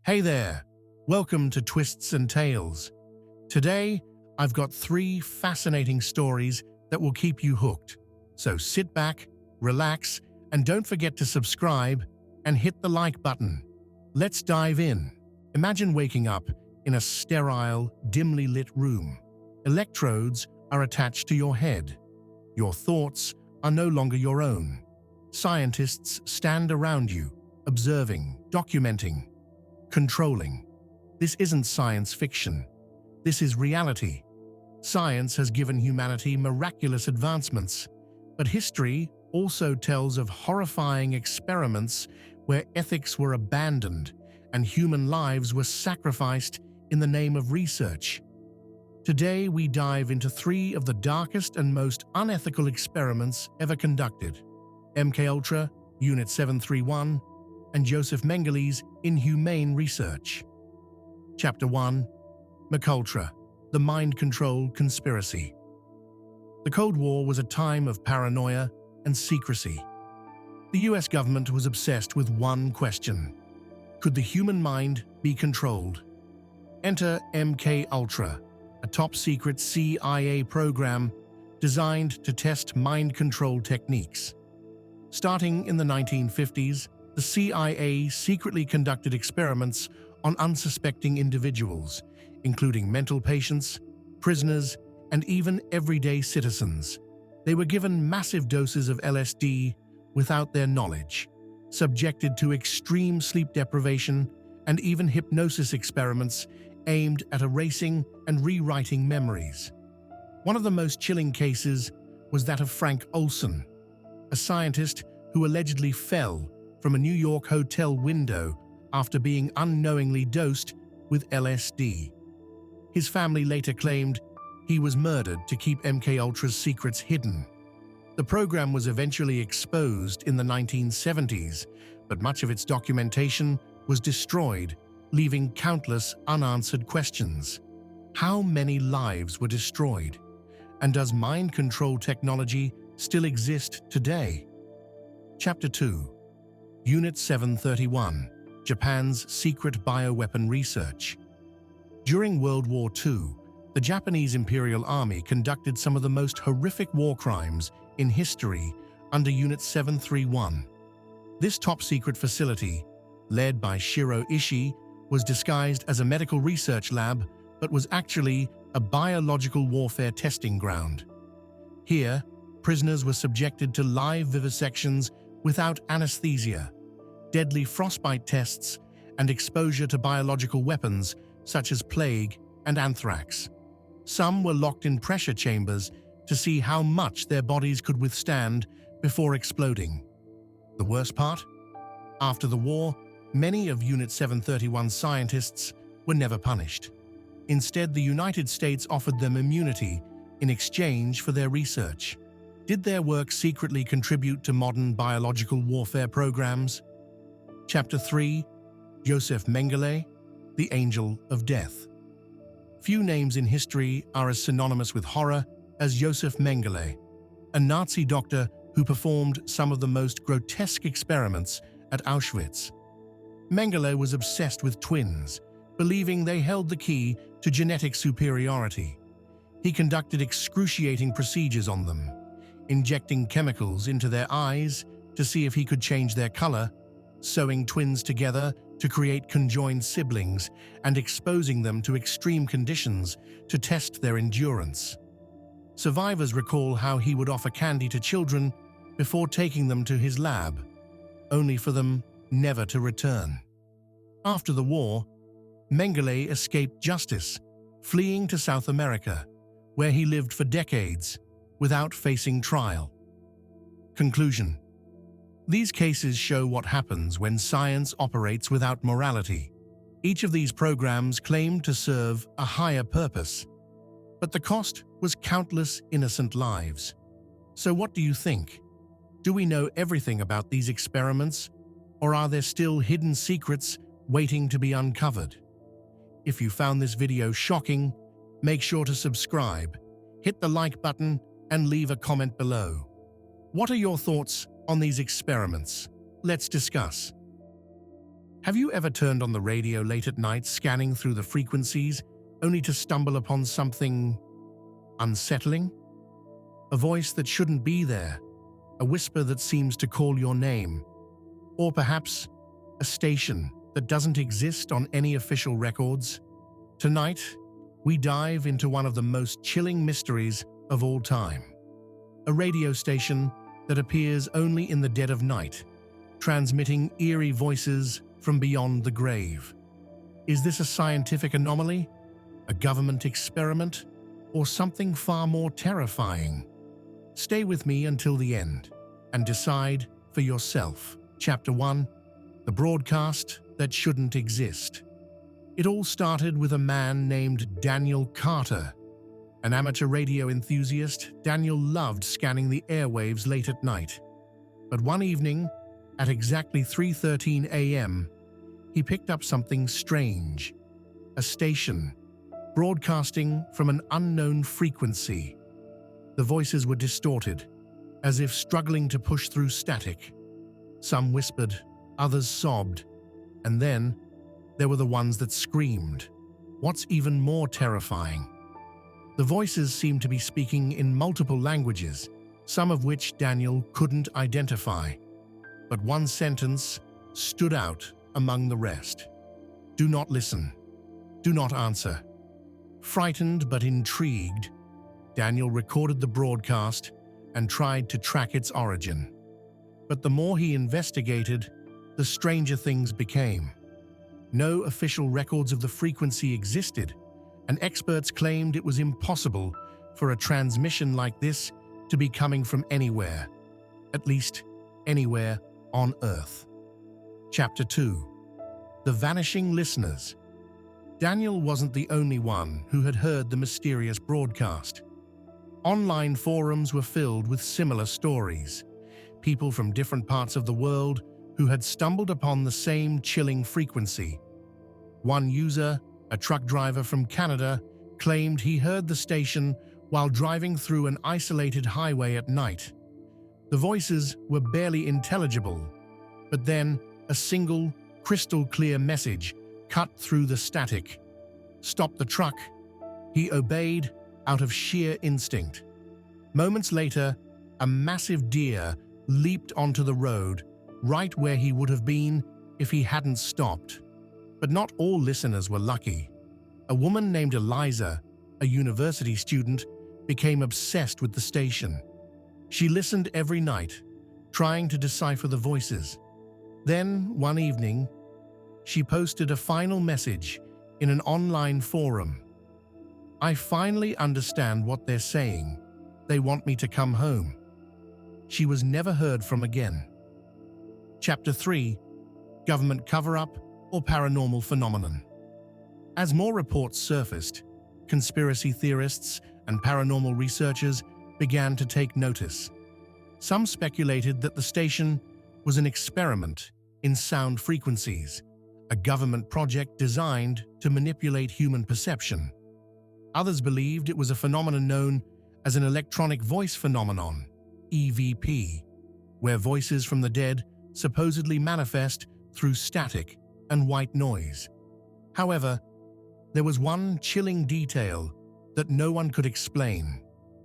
Hey there, welcome to Twists and Tales. Today, I've got three fascinating stories that will keep you hooked. So sit back, relax, and don't forget to subscribe and hit the like button. Let's dive in. Imagine waking up in a sterile, dimly lit room. Electrodes are attached to your head. Your thoughts are no longer your own. Scientists stand around you, observing, documenting, controlling. This isn't science fiction. This is reality. Science has given humanity miraculous advancements, but history also tells of horrifying experiments where ethics were abandoned and human lives were sacrificed in the name of research. Today, we dive into three of the darkest and most unethical experiments ever conducted: MKUltra, Unit 731, and Joseph Mengele's inhumane research. Chapter 1. MKUltra, the Mind Control Conspiracy. The Cold War was a time of paranoia and secrecy. The US government was obsessed with one question: could the human mind be controlled? Enter MKUltra, a top-secret CIA program designed to test mind control techniques. Starting in the 1950s, the CIA secretly conducted experiments on unsuspecting individuals, including mental patients, prisoners, and even everyday citizens. They were given massive doses of LSD without their knowledge, subjected to extreme sleep deprivation, and even hypnosis experiments aimed at erasing and rewriting memories. One of the most chilling cases was that of Frank Olson, a scientist who allegedly fell from a New York hotel window after being unknowingly dosed with LSD. His family later claimed he was murdered to keep MKUltra's secrets hidden. The program was eventually exposed in the 1970s, but much of its documentation was destroyed, leaving countless unanswered questions. How many lives were destroyed? And does mind control technology still exist today? Chapter 2. Unit 731, Japan's Secret Bioweapon Research. During World War II, the Japanese Imperial Army conducted some of the most horrific war crimes in history under Unit 731. This top-secret facility, led by Shiro Ishii, was disguised as a medical research lab, but was actually a biological warfare testing ground. Here, prisoners were subjected to live vivisections without anesthesia, deadly frostbite tests, and exposure to biological weapons such as plague and anthrax. Some were locked in pressure chambers to see how much their bodies could withstand before exploding. The worst part? After the war, many of Unit 731 scientists were never punished. Instead, the United States offered them immunity in exchange for their research. Did their work secretly contribute to modern biological warfare programs? Chapter 3. Joseph Mengele, the Angel of Death. Few names in history are as synonymous with horror as Joseph Mengele, a Nazi doctor who performed some of the most grotesque experiments at Auschwitz. Mengele was obsessed with twins, believing they held the key to genetic superiority. He conducted excruciating procedures on them, injecting chemicals into their eyes to see if he could change their color, sewing twins together to create conjoined siblings, and exposing them to extreme conditions to test their endurance. Survivors recall how he would offer candy to children before taking them to his lab, only for them never to return. After the war, Mengele escaped justice, fleeing to South America, where he lived for decades without facing trial. Conclusion. These cases show what happens when science operates without morality. Each of these programs claimed to serve a higher purpose, but the cost was countless innocent lives. So what do you think? Do we know everything about these experiments, or are there still hidden secrets waiting to be uncovered? If you found this video shocking, make sure to subscribe, hit the like button, and leave a comment below. What are your thoughts on these experiments? Let's discuss. Have you ever turned on the radio late at night, scanning through the frequencies, only to stumble upon something unsettling? A voice that shouldn't be there, a whisper that seems to call your name, or perhaps a station that doesn't exist on any official records? Tonight, we dive into one of the most chilling mysteries of all time. A radio station that appears only in the dead of night, transmitting eerie voices from beyond the grave. Is this a scientific anomaly, a government experiment, or something far more terrifying? Stay with me until the end and decide for yourself. Chapter 1: The Broadcast That Shouldn't Exist. It all started with a man named Daniel Carter. An amateur radio enthusiast, Daniel loved scanning the airwaves late at night. But one evening, at exactly 3:13 a.m., he picked up something strange. A station, broadcasting from an unknown frequency. The voices were distorted, as if struggling to push through static. Some whispered, others sobbed, and then there were the ones that screamed. What's even more terrifying? The voices seemed to be speaking in multiple languages, some of which Daniel couldn't identify. But one sentence stood out among the rest. Do not listen. Do not answer. Frightened but intrigued, Daniel recorded the broadcast and tried to track its origin. But the more he investigated, the stranger things became. No official records of the frequency existed, and experts claimed it was impossible for a transmission like this to be coming from anywhere, at least anywhere on Earth. Chapter 2: The Vanishing Listeners. Daniel wasn't the only one who had heard the mysterious broadcast. Online forums were filled with similar stories. People from different parts of the world who had stumbled upon the same chilling frequency. One user, a truck driver from Canada, claimed he heard the station while driving through an isolated highway at night. The voices were barely intelligible, but then a single, crystal-clear message cut through the static. Stop the truck. He obeyed out of sheer instinct. Moments later, a massive deer leaped onto the road, right where he would have been if he hadn't stopped. But not all listeners were lucky. A woman named Eliza, a university student, became obsessed with the station. She listened every night, trying to decipher the voices. Then, one evening, she posted a final message in an online forum. I finally understand what they're saying. They want me to come home. She was never heard from again. Chapter 3: Government Cover-Up or Paranormal Phenomenon. As more reports surfaced, conspiracy theorists and paranormal researchers began to take notice. Some speculated that the station was an experiment in sound frequencies, a government project designed to manipulate human perception. Others believed it was a phenomenon known as an electronic voice phenomenon, EVP, where voices from the dead supposedly manifest through static and white noise. However, there was one chilling detail that no one could explain.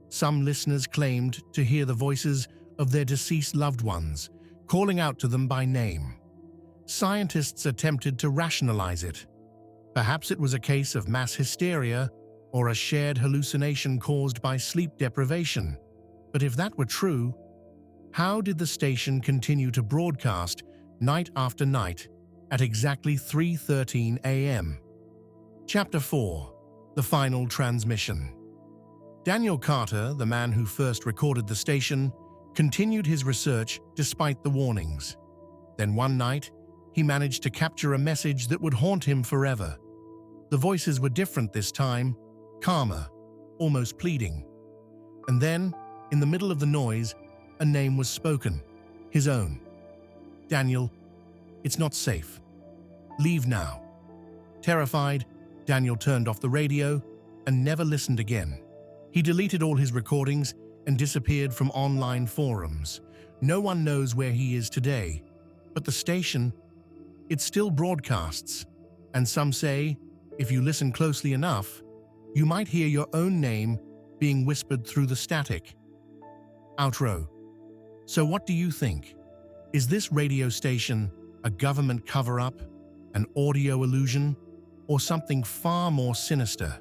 Some listeners claimed to hear the voices of their deceased loved ones, calling out to them by name. Scientists attempted to rationalize it. Perhaps it was a case of mass hysteria or a shared hallucination caused by sleep deprivation. But if that were true, how did the station continue to broadcast night after night at exactly 3:13 a.m.? Chapter 4: The Final Transmission. Daniel Carter, the man who first recorded the station, continued his research despite the warnings. Then one night, he managed to capture a message that would haunt him forever. The voices were different this time, calmer, almost pleading. And then, in the middle of the noise, a name was spoken, his own. Daniel, it's not safe. Leave now. Terrified, Daniel turned off the radio and never listened again. He deleted all his recordings and disappeared from online forums. No one knows where he is today, but the station, it still broadcasts, and some say, if you listen closely enough, you might hear your own name being whispered through the static. Outro. So what do you think? Is this radio station a government cover-up, an audio illusion, or something far more sinister?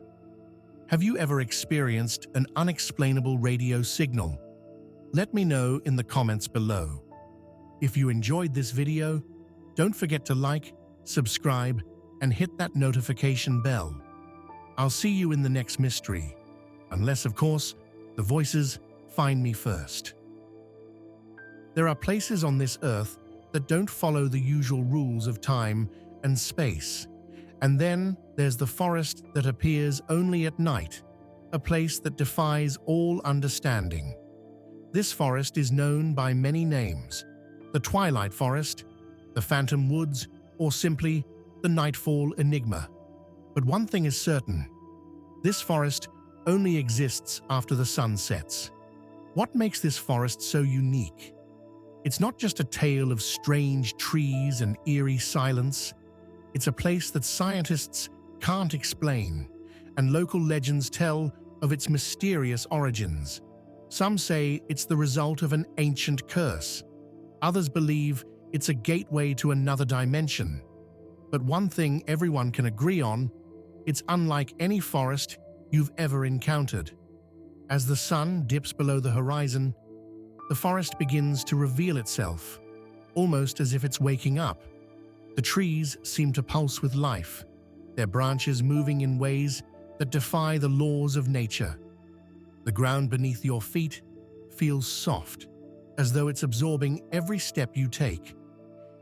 Have you ever experienced an unexplainable radio signal? Let me know in the comments below. If you enjoyed this video, don't forget to like, subscribe, and hit that notification bell. I'll see you in the next mystery, unless, of course, the voices find me first. There are places on this earth that don't follow the usual rules of time and space. And then there's the forest that appears only at night, a place that defies all understanding. This forest is known by many names: the Twilight Forest, the Phantom Woods, or simply the Nightfall Enigma. But one thing is certain: this forest only exists after the sun sets. What makes this forest so unique? It's not just a tale of strange trees and eerie silence. It's a place that scientists can't explain, and local legends tell of its mysterious origins. Some say it's the result of an ancient curse. Others believe it's a gateway to another dimension. But one thing everyone can agree on: it's unlike any forest you've ever encountered. As the sun dips below the horizon, the forest begins to reveal itself, almost as if it's waking up. The trees seem to pulse with life, their branches moving in ways that defy the laws of nature. The ground beneath your feet feels soft, as though it's absorbing every step you take.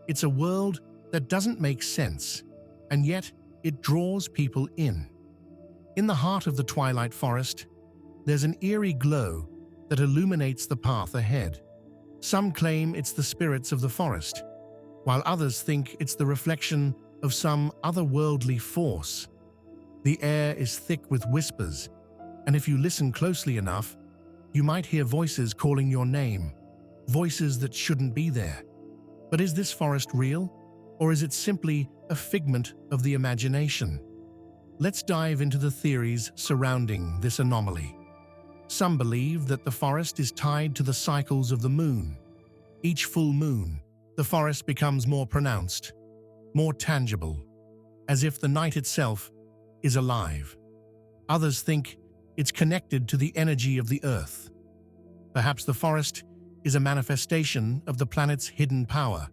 It's a world that doesn't make sense, and yet it draws people in. In the heart of the Twilight Forest, there's an eerie glow that illuminates the path ahead. Some claim it's the spirits of the forest, while others think it's the reflection of some otherworldly force. The air is thick with whispers, and if you listen closely enough, you might hear voices calling your name, voices that shouldn't be there. But is this forest real, or is it simply a figment of the imagination? Let's dive into the theories surrounding this anomaly. Some believe that the forest is tied to the cycles of the moon. Each full moon, the forest becomes more pronounced, more tangible, as if the night itself is alive. Others think it's connected to the energy of the earth. Perhaps the forest is a manifestation of the planet's hidden power,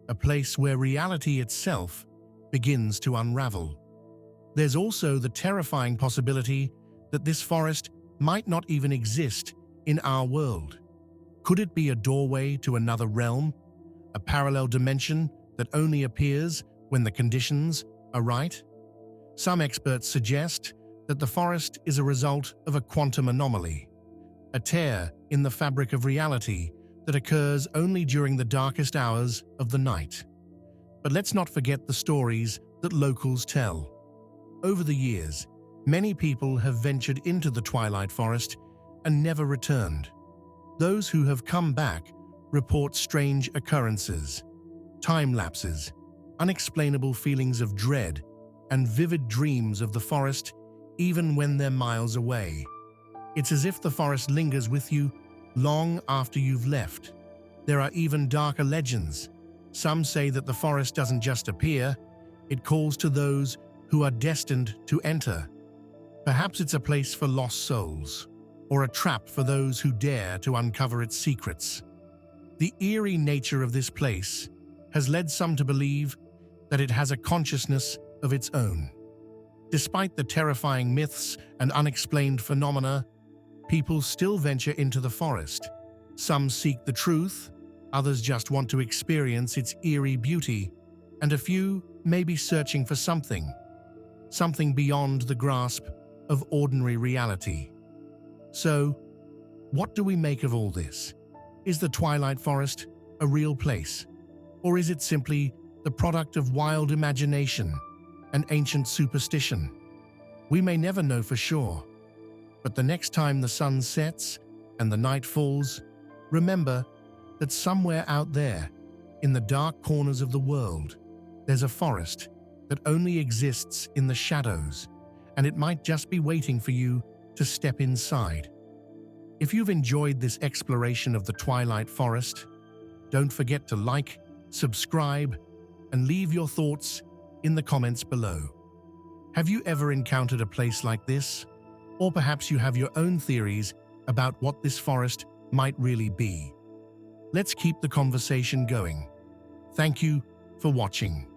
a place where reality itself begins to unravel. There's also the terrifying possibility that this forest might not even exist in our world. Could it be a doorway to another realm, a parallel dimension that only appears when the conditions are right? Some experts suggest that the forest is a result of a quantum anomaly, a tear in the fabric of reality that occurs only during the darkest hours of the night. But let's not forget the stories that locals tell. Over the years, many people have ventured into the Twilight Forest and never returned. Those who have come back report strange occurrences, time lapses, unexplainable feelings of dread, and vivid dreams of the forest even when they're miles away. It's as if the forest lingers with you long after you've left. There are even darker legends. Some say that the forest doesn't just appear, it calls to those who are destined to enter. Perhaps it's a place for lost souls, or a trap for those who dare to uncover its secrets. The eerie nature of this place has led some to believe that it has a consciousness of its own. Despite the terrifying myths and unexplained phenomena, people still venture into the forest. Some seek the truth, others just want to experience its eerie beauty, and a few may be searching for something beyond the grasp of ordinary reality. So, what do we make of all this? Is the Twilight Forest a real place? Or is it simply the product of wild imagination and ancient superstition? We may never know for sure. But the next time the sun sets and the night falls, remember that somewhere out there, in the dark corners of the world, there's a forest that only exists in the shadows, and it might just be waiting for you to step inside. If you've enjoyed this exploration of the Twilight Forest, don't forget to like, subscribe, and leave your thoughts in the comments below. Have you ever encountered a place like this? Or perhaps you have your own theories about what this forest might really be. Let's keep the conversation going. Thank you for watching.